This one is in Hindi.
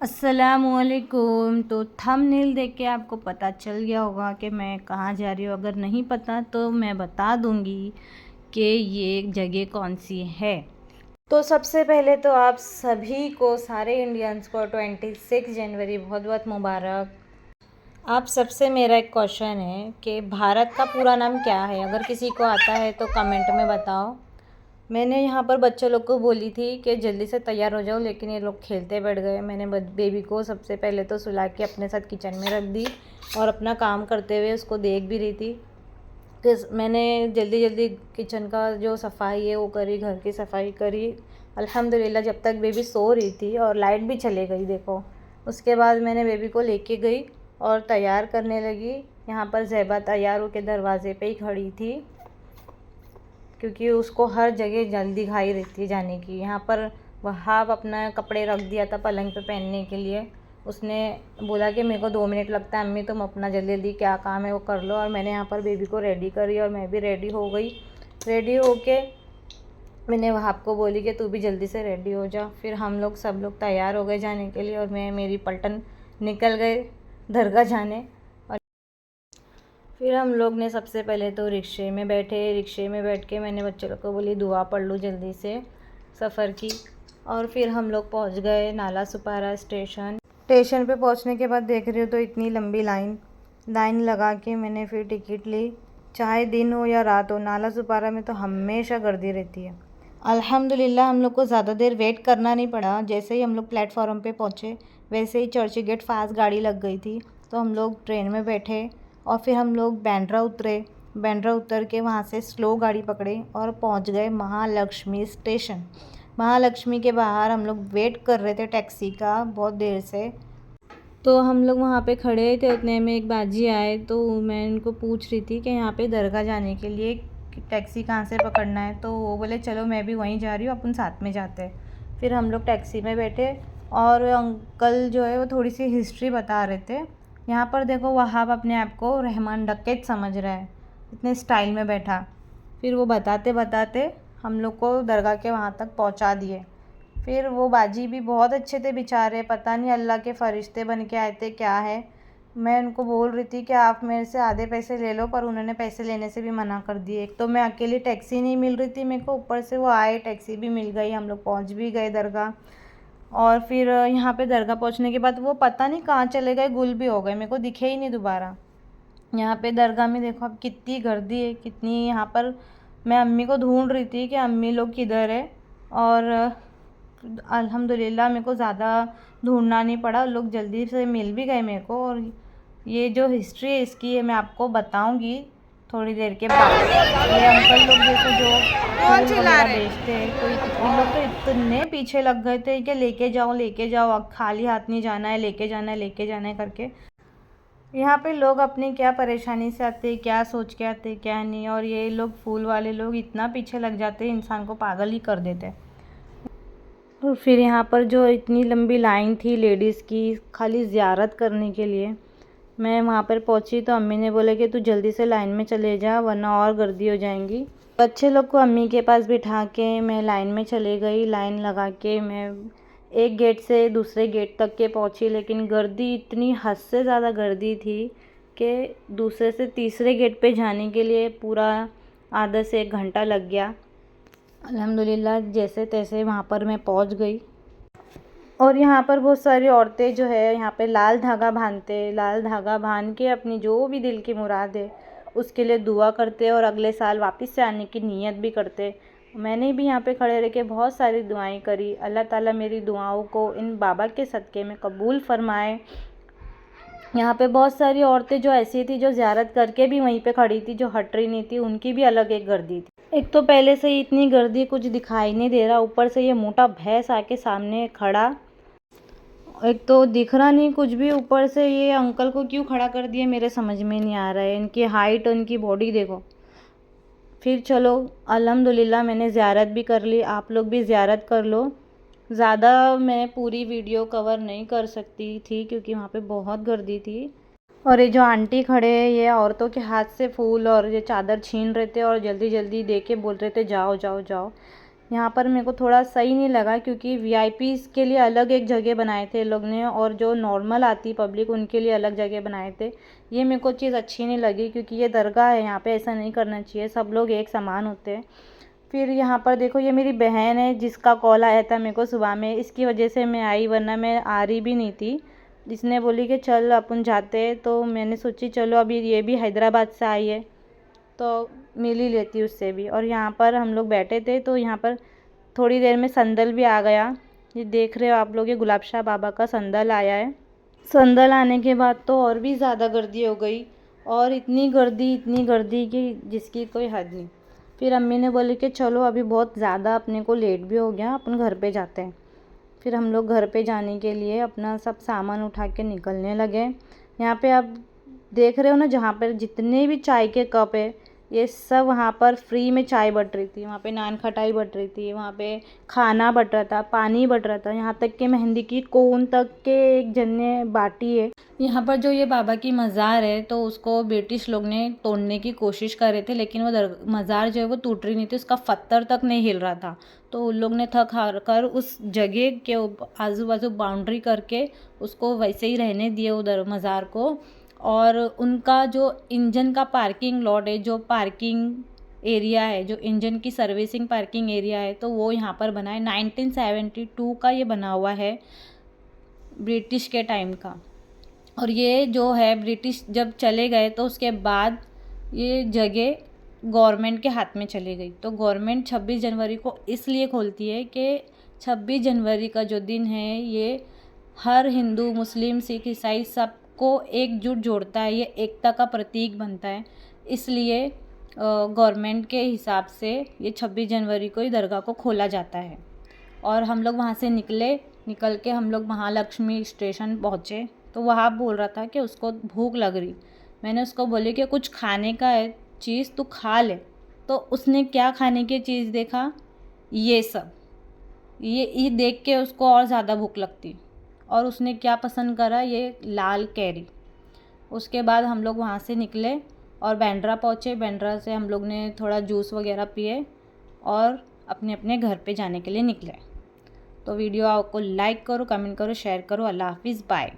अस्सलामुअलैकुम। तो थंबनेल देख के आपको पता चल गया होगा कि मैं कहाँ जा रही हूँ। अगर नहीं पता तो मैं बता दूँगी कि ये जगह कौन सी है। तो सबसे पहले तो आप सभी को, सारे इंडियंस को 26 जनवरी बहुत बहुत मुबारक। आप सबसे मेरा एक क्वेश्चन है कि भारत का पूरा नाम क्या है? अगर किसी को आता है तो कमेंट में बताओ। मैंने यहाँ पर बच्चे लोग को बोली थी कि जल्दी से तैयार हो जाओ, लेकिन ये लोग खेलते बैठ गए। मैंने बेबी को सबसे पहले तो सुला के अपने साथ किचन में रख दी और अपना काम करते हुए उसको देख भी रही थी कि मैंने जल्दी जल्दी किचन का जो सफाई है वो करी, घर की सफाई करी अल्हम्दुलिल्लाह, जब तक बेबी सो रही थी और लाइट भी चले गई देखो। उसके बाद मैंने बेबी को लेके गई और तैयार करने लगी। यहाँ पर ज़ेबा तैयार होकर दरवाजे पे ही खड़ी थी क्योंकि उसको हर जगह जल्दी दिखाई रहती है जाने की। यहाँ पर वहाब अपना कपड़े रख दिया था पलंग पे पहनने के लिए। उसने बोला कि मेरे को 2 मिनट लगता है, अम्मी तुम अपना जल्दी जल्दी क्या काम है वो कर लो। और मैंने यहाँ पर बेबी को रेडी करी और मैं भी रेडी हो गई। रेडी होके मैंने वहाब को बोली कि तू भी जल्दी से रेडी हो जा। फिर हम लोग सब लोग तैयार हो गए जाने के लिए और मेरी पलटन निकल गए दरगाह जाने। फिर हम लोग ने सबसे पहले तो रिक्शे में बैठ के मैंने बच्चों लोग को बोली दुआ पढ़ लूँ जल्दी से सफ़र की। और फिर हम लोग पहुंच गए नाला सुपारा स्टेशन पे पहुंचने के बाद देख रही हो तो इतनी लंबी लाइन लगा के मैंने फिर टिकट ली। चाहे दिन हो या रात हो, नाला सुपारा में तो हमेशा गर्दी रहती है। अल्हम्दुलिल्लाह हम लोग को ज़्यादा देर वेट करना नहीं पड़ा। जैसे ही हम लोग प्लेटफॉर्म पे पहुँचे वैसे ही चर्च गेट फास्ट गाड़ी लग गई थी, तो हम लोग ट्रेन में बैठे और फिर हम लोग बांद्रा उतरे। बांद्रा उतर के वहाँ से स्लो गाड़ी पकड़े और पहुँच गए महालक्ष्मी स्टेशन। महालक्ष्मी के बाहर हम लोग वेट कर रहे थे टैक्सी का बहुत देर से। तो हम लोग वहाँ पे खड़े थे, उतने में एक बाजी आए तो मैं उनको पूछ रही थी कि यहाँ पे दरगाह जाने के लिए टैक्सी कहाँ से पकड़ना है। तो वो बोले चलो मैं भी वहीं जा रही हूँ, अपन साथ में जाते हैं। फिर हम लोग टैक्सी में बैठे और अंकल जो है वो थोड़ी सी हिस्ट्री बता रहे थे। यहाँ पर देखो वहाब अपने आप को रहमान डकैत समझ रहा है, इतने स्टाइल में बैठा। फिर वो बताते बताते हम लोग को दरगाह के वहाँ तक पहुँचा दिए। फिर वो बाजी भी बहुत अच्छे थे बेचारे, पता नहीं अल्लाह के फ़रिश्ते बन के आए थे क्या है। मैं उनको बोल रही थी कि आप मेरे से आधे पैसे ले लो, पर उन्होंने पैसे लेने से भी मना कर दिए। एक तो मैं अकेली टैक्सी नहीं मिल रही थी मेरे को, ऊपर से वो आए टैक्सी भी मिल गई, हम लोग पहुँच भी गए दरगाह। और फिर यहाँ पे दरगाह पहुँचने के बाद वो पता नहीं कहाँ चले गए, गुल भी हो गए, मेरे को दिखे ही नहीं दोबारा। यहाँ पे दरगाह में देखो अब कितनी गर्दी है, कितनी यहाँ पर मैं अम्मी को ढूंढ रही थी कि अम्मी लोग किधर है। और अल्हम्दुलिल्लाह मेरे को ज़्यादा ढूंढना नहीं पड़ा, लोग जल्दी से मिल भी गए मेरे को। और ये जो हिस्ट्री है इसकी है मैं आपको बताऊंगी थोड़ी देर के बाद। ये अंकल लोग देखो जो फूल वगैरह बेचते हैं, तो इन लोग तो इतने पीछे लग गए थे कि लेके जाओ, अब खाली हाथ नहीं जाना है, लेके जाना है करके। यहाँ पे लोग अपनी क्या परेशानी से आते, क्या सोच के आते, क्या नहीं। और ये लोग फूल वाले लोग इतना पीछे लग जाते हैं, इंसान को पागल ही कर देते। और फिर यहाँ पर जो इतनी लंबी लाइन थी लेडीज़ की खाली ज़ियारत करने के लिए, मैं वहाँ पर पहुँची तो अम्मी ने बोला कि तू जल्दी से लाइन में चले जा वरना और गर्दी हो जाएंगी। बच्चे लोग को अम्मी के पास बिठा के मैं लाइन में चले गई। लाइन लगा के मैं एक गेट से दूसरे गेट तक के पहुँची, लेकिन गर्दी इतनी हद से ज़्यादा गर्दी थी कि दूसरे से तीसरे गेट पे जाने के लिए पूरा आधा से 1 घंटा लग गया। अल्हम्दुलिल्लाह जैसे तैसे वहाँ पर मैं पहुँच गई। और यहाँ पर बहुत सारी औरतें जो है यहाँ पे लाल धागा बांध के अपनी जो भी दिल की मुराद है उसके लिए दुआ करते और अगले साल वापस से आने की नीयत भी करते। मैंने भी यहाँ पे खड़े रह के बहुत सारी दुआएं करी। अल्लाह ताला मेरी दुआओं को इन बाबा के सदक़े में कबूल फरमाए। यहाँ पे बहुत सारी औरतें जो ऐसी थी जो ज़ियारत करके भी वहीं पे खड़ी थी, जो हट रही नहीं थी, उनकी भी अलग एक गर्दी थी। एक तो पहले से ही इतनी गर्दी, कुछ दिखाई नहीं दे रहा, ऊपर से ये मोटा भैंस आके सामने खड़ा, एक तो दिख रहा नहीं कुछ भी, ऊपर से ये अंकल को क्यों खड़ा कर दिया मेरे समझ में नहीं आ रहा है। इनकी हाइट, उनकी बॉडी देखो। फिर चलो अल्हम्दुलिल्लाह मैंने ज़ियारत भी कर ली, आप लोग भी ज़ियारत कर लो। ज़्यादा मैं पूरी वीडियो कवर नहीं कर सकती थी क्योंकि वहाँ पे बहुत गर्दी थी। और ये जो आंटी खड़े हैं ये औरतों के हाथ से फूल और ये चादर छीन रहे थे और जल्दी जल्दी दे के बोल रहे थे जाओ जाओ जाओ। यहाँ पर मेरे को थोड़ा सही नहीं लगा, क्योंकि वीआईपीज़ के लिए अलग एक जगह बनाए थे लोग ने, और जो नॉर्मल आती पब्लिक उनके लिए अलग जगह बनाए थे। ये मेरे को चीज़ अच्छी नहीं लगी, क्योंकि ये दरगाह है, यहाँ पे ऐसा नहीं करना चाहिए, सब लोग एक समान होते हैं। फिर यहाँ पर देखो, ये मेरी बहन है जिसका कॉल आया था मेरे को सुबह में, इसकी वजह से मैं आई, वरना मैं आ रही भी नहीं थी। जिसने बोली कि चल अपन जाते, तो मैंने सोची चलो अभी ये भी हैदराबाद से आई है तो मिल ही लेती उससे भी। और यहाँ पर हम लोग बैठे थे, तो यहाँ पर थोड़ी देर में संदल भी आ गया। ये देख रहे हो आप लोग, ये गुलाब शाह बाबा का संदल आया है। संदल आने के बाद तो और भी ज़्यादा गर्दी हो गई, और इतनी गर्दी कि जिसकी कोई हद नहीं। फिर अम्मी ने बोली कि चलो अभी बहुत ज़्यादा अपने को लेट भी हो गया, अपन घर पे जाते हैं। फिर हम लोग घर पे जाने के लिए अपना सब सामान उठा के निकलने लगे। यहाँ पे आप देख रहे हो ना, जहाँ पर जितने भी चाय के कप है, ये सब वहाँ पर फ्री में चाय बट रही थी। वहाँ पे नान खटाई बट रही थी, वहाँ पे खाना बट रहा था, पानी बट रहा था, यहाँ तक कि मेहंदी की कोन तक के एक जन ने बाटी है। यहाँ पर जो ये बाबा की मज़ार है, तो उसको ब्रिटिश लोग ने तोड़ने की कोशिश कर रहे थे, लेकिन वो मज़ार जो है वो टूट रही नहीं थी, उसका पत्थर तक नहीं हिल रहा था। तो उन लोग ने थक हार कर उस जगह के आजू बाजू बाउंड्री करके उसको वैसे ही रहने दिए उधर मज़ार को। और उनका जो इंजन का पार्किंग लॉट है, जो पार्किंग एरिया है, जो इंजन की सर्विसिंग पार्किंग एरिया है, तो वो यहाँ पर बना है। 1972 का ये बना हुआ है, ब्रिटिश के टाइम का। और ये जो है ब्रिटिश जब चले गए, तो उसके बाद ये जगह गवर्नमेंट के हाथ में चली गई। तो गवर्नमेंट 26 जनवरी को इसलिए खोलती है कि 26 जनवरी का जो दिन है, ये हर हिंदू, मुस्लिम, सिख, ईसाई सबको एकजुट जोड़ता है, ये एकता का प्रतीक बनता है। इसलिए गवर्नमेंट के हिसाब से ये 26 जनवरी को ही दरगाह को खोला जाता है। और हम लोग वहाँ से निकल के हम लोग महालक्ष्मी स्टेशन पहुँचे। तो वहाँ बोल रहा था कि उसको भूख लग रही। मैंने उसको बोली कि कुछ खाने का है चीज़ तो खा ले। तो उसने क्या खाने की चीज़ देखा, ये सब, ये देख के उसको और ज़्यादा भूख लगती। और उसने क्या पसंद करा, ये लाल कैरी। उसके बाद हम लोग वहाँ से निकले और बांद्रा पहुँचे। बांद्रा से हम लोग ने थोड़ा जूस वगैरह पिए और अपने अपने घर पे जाने के लिए निकले। तो वीडियो आपको लाइक करो, कमेंट करो, शेयर करो। अल्लाह हाफिज़, बाय।